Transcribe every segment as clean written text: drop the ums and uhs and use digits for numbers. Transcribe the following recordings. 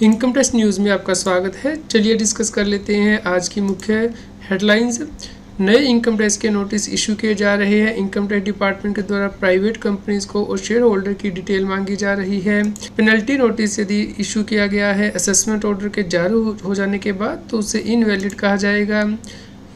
Income tax news में आपका स्वागत है। चलिए डिस्कस कर लेते हैं आज की मुख्य हेडलाइंस। नए इनकम टैक्स के नोटिस इशू किए जा रहे हैं। इनकम टैक्स डिपार्टमेंट के द्वारा प्राइवेट कंपनीज को और शेयर होल्डर की डिटेल मांगी जा रही है। पेनल्टी नोटिस यदि इशू किया गया है असेसमेंट ऑर्डर के जारी हो जाने के बाद तो उसे इनवैलिड कहा जाएगा।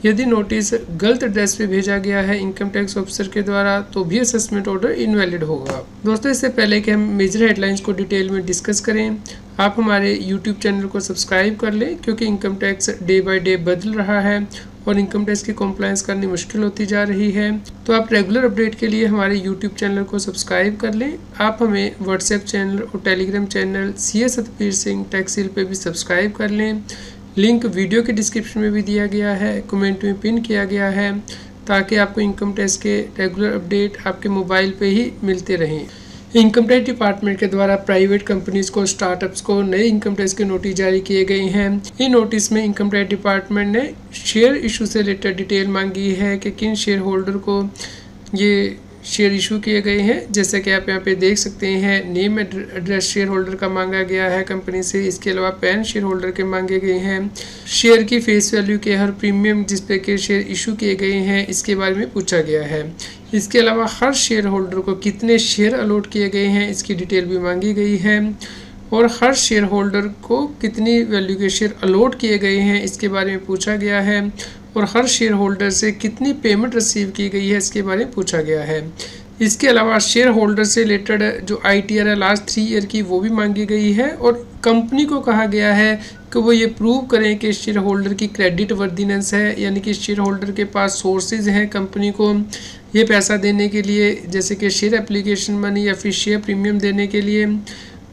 यदि नोटिस गलत एड्रेस पे भेजा गया है इनकम टैक्स ऑफिसर के द्वारा तो भी असेसमेंट ऑर्डर इनवैलिड होगा। दोस्तों, इससे पहले कि हम मेजर हेडलाइंस को डिटेल में डिस्कस करें, आप हमारे यूट्यूब चैनल को सब्सक्राइब कर लें, क्योंकि income tax day by day बदल रहा है और इनकम टैक्स की कंप्लायंस करनी मुश्किल होती जा रही है। तो आप रेगुलर अपडेट के लिए हमारे यूट्यूब चैनल को सब्सक्राइब कर लें। आप हमें व्हाट्सएप चैनल और Telegram channel CA Satbir Singh टैक्सील पे भी सब्सक्राइब कर लें। लिंक वीडियो के डिस्क्रिप्शन में भी दिया गया है, कमेंट में पिन किया गया है, ताकि आपको इनकम टैक्स के रेगुलर अपडेट आपके मोबाइल पे ही मिलते रहें। इनकम टैक्स डिपार्टमेंट के द्वारा प्राइवेट कंपनीज को, स्टार्टअप्स को नए इनकम टैक्स के नोटिस जारी किए गए हैं। इन नोटिस में इनकम टैक्स डिपार्टमेंट ने शेयर इशू से रिलेटेड डिटेल मांगी है कि किन शेयर होल्डर को ये शेयर इशू किए गए हैं। जैसे कि आप यहाँ पे देख सकते हैं, नेम एड्रेस शेयर होल्डर का मांगा गया है कंपनी से। इसके अलावा पैन शेयर होल्डर के मांगे गए हैं। शेयर की फेस वैल्यू के हर प्रीमियम जिस पे के शेयर इशू किए गए हैं इसके बारे में पूछा गया है। इसके अलावा हर शेयर होल्डर को कितने शेयर अलॉट किए गए हैं इसकी डिटेल भी मांगी गई है, और हर शेयर होल्डर को कितनी वैल्यू के शेयर अलॉट किए गए हैं इसके बारे में पूछा गया है, और हर शेयर होल्डर से कितनी पेमेंट रिसीव की गई है इसके बारे में पूछा गया है। इसके अलावा शेयर होल्डर से रिलेटेड जो ITR है लास्ट 3 ईयर की, वो भी मांगी गई है, और कंपनी को कहा गया है कि वो ये प्रूव करें कि शेयर होल्डर की क्रेडिट वर्दीनेस है, यानी कि शेयर होल्डर के पास सोर्सेज हैं कंपनी को ये पैसा देने के लिए, जैसे कि शेयर एप्लीकेशन मनी या फिर शेयर प्रीमियम देने के लिए।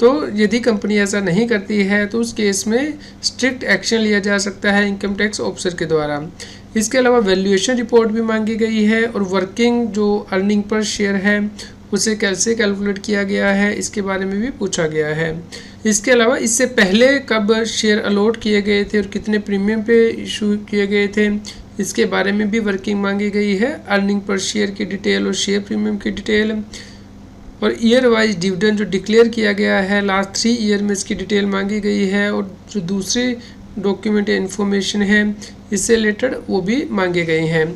तो यदि कंपनी ऐसा नहीं करती है तो उस केस में स्ट्रिक्ट एक्शन लिया जा सकता है इनकम टैक्स ऑफिसर के द्वारा। इसके अलावा वैल्यूएशन रिपोर्ट भी मांगी गई है, और वर्किंग जो अर्निंग पर शेयर है उसे कैसे कैलकुलेट किया गया है इसके बारे में भी पूछा गया है। इसके अलावा इससे पहले कब शेयर अलॉट किए गए थे और कितने प्रीमियम पे इशू किए गए थे इसके बारे में भी वर्किंग मांगी गई है। अर्निंग पर शेयर की डिटेल और शेयर प्रीमियम की डिटेल, और ईयर वाइज डिविडेंड जो डिक्लेयर किया गया है लास्ट 3 ईयर में इसकी डिटेल मांगी गई है, और जो दूसरी डॉक्यूमेंट या इन्फॉर्मेशन है इससे रिलेटेड वो भी मांगे गए हैं।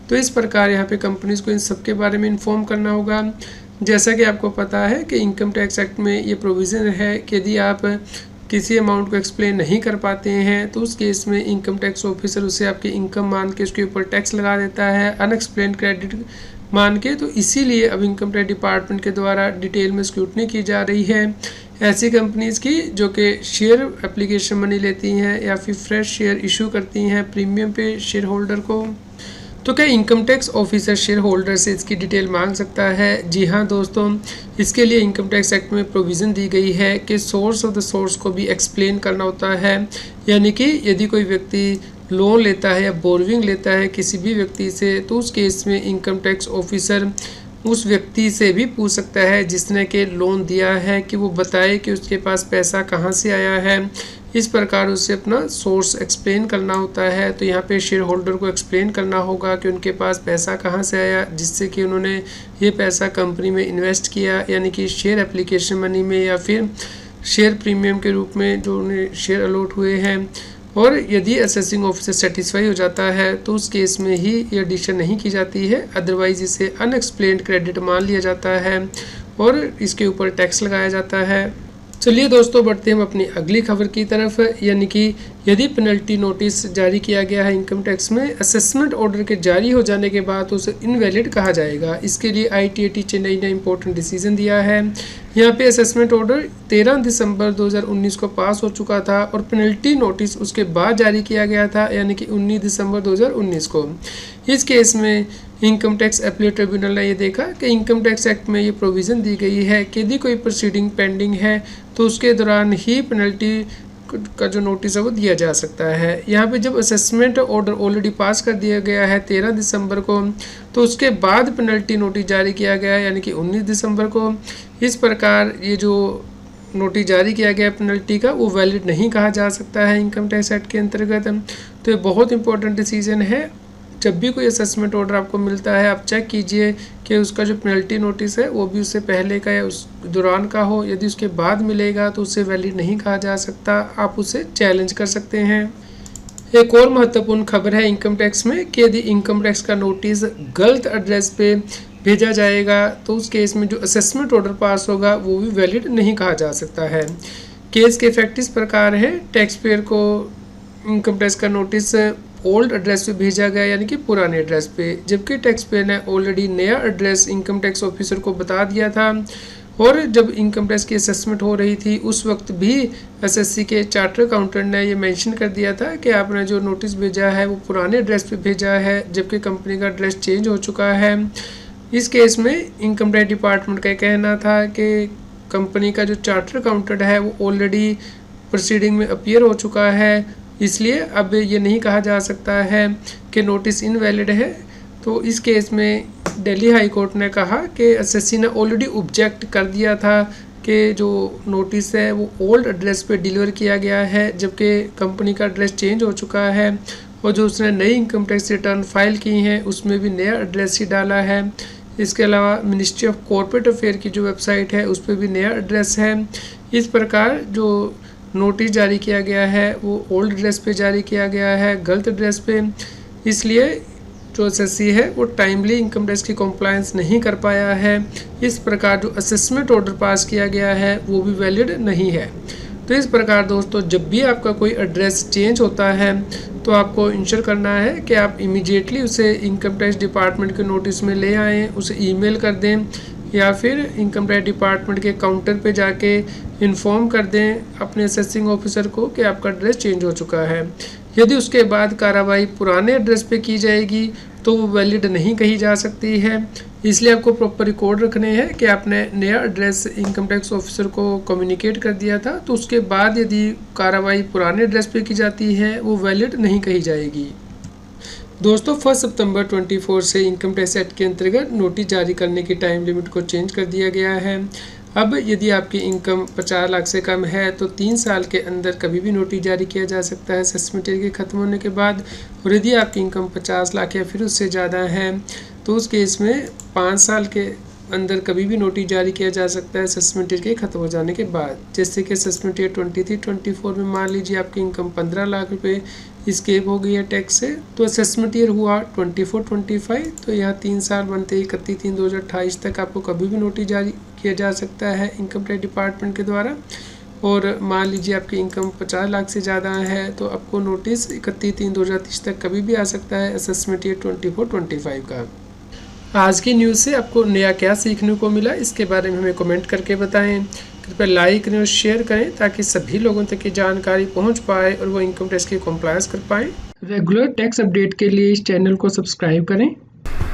तो इस प्रकार यहाँ पे कंपनीज को इन सब के बारे में इन्फॉर्म करना होगा। जैसा कि आपको पता है कि इनकम टैक्स एक्ट में ये प्रोविज़न है कि यदि आप किसी अमाउंट को एक्सप्लेन नहीं कर पाते हैं तो उस केस में इनकम टैक्स ऑफिसर उसे आपकी इनकम मान के उसके ऊपर टैक्स लगा देता है, अनएक्सप्लेन क्रेडिट मान के। तो इसीलिए अब इनकम टैक्स डिपार्टमेंट के द्वारा डिटेल में स्क्रूटनी की जा रही है ऐसी कंपनीज की जो कि शेयर एप्लीकेशन मनी लेती हैं या फिर फ्रेश शेयर इशू करती हैं प्रीमियम पे शेयर होल्डर को। तो क्या income tax officer share holder से इसकी डिटेल मांग सकता है? जी हाँ दोस्तों, इसके लिए इनकम टैक्स एक्ट में प्रोविज़न दी गई है कि सोर्स ऑफ द सोर्स को भी एक्सप्लेन करना होता है। यानी कि यदि कोई व्यक्ति लोन लेता है या बोरविंग लेता है किसी भी व्यक्ति से, तो उस केस में इनकम टैक्स ऑफिसर उस व्यक्ति से भी पूछ सकता है जिसने के लोन दिया है कि वो बताए कि उसके पास पैसा कहाँ से आया है। इस प्रकार उसे अपना सोर्स एक्सप्लेन करना होता है। तो यहाँ पे शेयर होल्डर को एक्सप्लेन करना होगा कि उनके पास पैसा कहाँ से आया, जिससे कि उन्होंने ये पैसा कंपनी में इन्वेस्ट किया, यानी कि शेयर एप्लीकेशन मनी में या फिर शेयर प्रीमियम के रूप में जो उन्हें शेयर अलॉट हुए हैं। और यदि असेसिंग ऑफिसर सेटिस्फाई हो जाता है तो उस केस में ही ये एडिशन नहीं की जाती है, अदरवाइज इसे अनएक्सप्लेन्ड क्रेडिट मान लिया जाता है और इसके ऊपर टैक्स लगाया जाता है। चलिए दोस्तों, बढ़ते हैं हम अपनी अगली खबर की तरफ, यानी कि यदि पेनल्टी नोटिस जारी किया गया है इनकम टैक्स में असेसमेंट ऑर्डर के जारी हो जाने के बाद उसे इनवैलिड कहा जाएगा। इसके लिए ITAT चेन्नई ने इंपॉर्टेंट डिसीजन दिया है। यहाँ पे असेसमेंट ऑर्डर 13 दिसंबर 2019 को पास हो चुका था और पेनल्टी नोटिस उसके बाद जारी किया गया था, यानी कि 19 दिसंबर 2019 को। इस केस में इनकम टैक्स अपीलेट ट्रिब्यूनल ने ये देखा कि इनकम टैक्स एक्ट में ये प्रोविज़न दी गई है कि यदि कोई प्रोसीडिंग पेंडिंग है तो उसके दौरान ही पेनल्टी का जो नोटिस है वो दिया जा सकता है। यहाँ पे जब असेसमेंट ऑर्डर ऑलरेडी पास कर दिया गया है 13 दिसंबर को, तो उसके बाद पेनल्टी नोटिस जारी किया गया है, यानी कि 19 दिसंबर को। इस प्रकार ये जो नोटिस जारी किया गया पेनल्टी का वो वैलिड नहीं कहा जा सकता है इनकम टैक्स एक्ट के अंतर्गत। तो ये बहुत इंपॉर्टेंट डिसीजन है। जब भी कोई असेसमेंट ऑर्डर आपको मिलता है आप चेक कीजिए कि उसका जो पेनल्टी नोटिस है वो भी उससे पहले का या उस दौरान का हो। यदि उसके बाद मिलेगा तो उसे वैलिड नहीं कहा जा सकता, आप उसे चैलेंज कर सकते हैं। एक और महत्वपूर्ण खबर है इनकम टैक्स में कि यदि इनकम टैक्स का नोटिस गलत एड्रेस पे भेजा जाएगा तो उस केस में जो असेसमेंट ऑर्डर पास होगा वो भी वैलिड नहीं कहा जा सकता है। केस के इफेक्ट इस प्रकार है, टैक्स पेयर को इनकम टैक्स का नोटिस ओल्ड एड्रेस पे भेजा गया यानी कि पुराने एड्रेस पे, जबकि टैक्स पेयर ने ऑलरेडी नया एड्रेस इनकम टैक्स ऑफिसर को बता दिया था और जब इनकम टैक्स की असेसमेंट हो रही थी उस वक्त भी एसएससी के चार्टर अकाउंटेंट ने ये मेंशन कर दिया था कि आपने जो नोटिस भेजा है वो पुराने एड्रेस पे भेजा है जबकि कंपनी का एड्रेस चेंज हो चुका है। इस केस में इनकम टैक्स डिपार्टमेंट का कहना था कि कंपनी का जो चार्टर अकाउंटेंट है वो ऑलरेडी प्रोसीडिंग में अपीयर हो चुका है, इसलिए अब ये नहीं कहा जा सकता है कि नोटिस इनवैलिड है। तो इस केस में दिल्ली हाई कोर्ट ने कहा कि एसएससी ने ऑलरेडी ऑब्जेक्ट कर दिया था कि जो नोटिस है वो ओल्ड एड्रेस पे डिलीवर किया गया है जबकि कंपनी का एड्रेस चेंज हो चुका है और जो उसने नई इनकम टैक्स रिटर्न फाइल की हैं उसमें भी नया एड्रेस ही डाला है। इसके अलावा मिनिस्ट्री ऑफ कॉर्पोरेट अफेयर की जो वेबसाइट है उस पर भी नया एड्रेस है। इस प्रकार जो नोटिस जारी किया गया है वो ओल्ड एड्रेस पे जारी किया गया है, गलत एड्रेस पे, इसलिए जो एसएससी है वो टाइमली इनकम टैक्स की कॉम्प्लायंस नहीं कर पाया है। इस प्रकार जो असेसमेंट ऑर्डर पास किया गया है वो भी वैलिड नहीं है। तो इस प्रकार दोस्तों जब भी आपका कोई एड्रेस चेंज होता है तो आपको इंश्योर करना है कि आप इमीडिएटली उसे इनकम टैक्स डिपार्टमेंट के नोटिस में ले आएँ, उसे ईमेल कर दें या फिर इनकम टैक्स डिपार्टमेंट के काउंटर पे जाके इन्फॉर्म कर दें अपने असेसिंग ऑफिसर को कि आपका एड्रेस चेंज हो चुका है। यदि उसके बाद कार्रवाई पुराने एड्रेस पे की जाएगी तो वो वैलिड नहीं कही जा सकती है, इसलिए आपको प्रॉपर रिकॉर्ड रखने हैं कि आपने नया एड्रेस इनकम टैक्स ऑफिसर को कम्युनिकेट कर दिया था तो उसके बाद यदि कार्रवाई पुराने एड्रेस पे की जाती है वो वैलिड नहीं कही जाएगी। दोस्तों 1 सितंबर 24 से इनकम टैक्स एक्ट के अंतर्गत नोटिस जारी करने की टाइम लिमिट को चेंज कर दिया गया है। अब यदि आपकी इनकम 50 लाख से कम है तो 3 साल के अंदर कभी भी नोटिस जारी किया जा सकता है असेसमेंट ईयर के ख़त्म होने के बाद, और यदि आपकी इनकम 50 लाख या फिर उससे ज़्यादा है तो उस केस में 5 साल के अंदर कभी भी नोटिस जारी किया जा सकता है असेसमेंट ईयर के ख़त्म हो जाने के बाद। जैसे कि असेसमेंट ईयर 23-24 में मान लीजिए आपकी इनकम 15 लाख रुपए स्केप हो गई है टैक्स से, तो असेसमेंट ईयर हुआ 24-25, तो यहाँ 3 साल बनते 31/3/2028 तक आपको कभी भी नोटिस जारी किया जा सकता है इनकम टैक्स डिपार्टमेंट के द्वारा। और मान लीजिए आपकी इनकम 50 लाख से ज़्यादा है तो आपको नोटिस 31/3/2030 तक कभी भी आ सकता है असेसमेंट ईयर 24-25 का। आज की न्यूज़ से आपको नया क्या सीखने को मिला इसके बारे में हमें कमेंट करके बताएं। कृपया लाइक करें और शेयर करें ताकि सभी लोगों तक ये जानकारी पहुंच पाए और वो इनकम टैक्स की कॉम्प्लायंस कर पाएं। रेगुलर टैक्स अपडेट के लिए इस चैनल को सब्सक्राइब करें।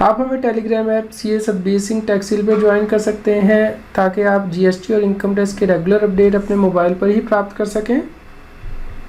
आप हमें Telegram app CA Satbir Singh टैक्सील पर ज्वाइन कर सकते हैं ताकि आप GST और इनकम टैक्स के रेगुलर अपडेट अपने मोबाइल पर ही प्राप्त कर सकें।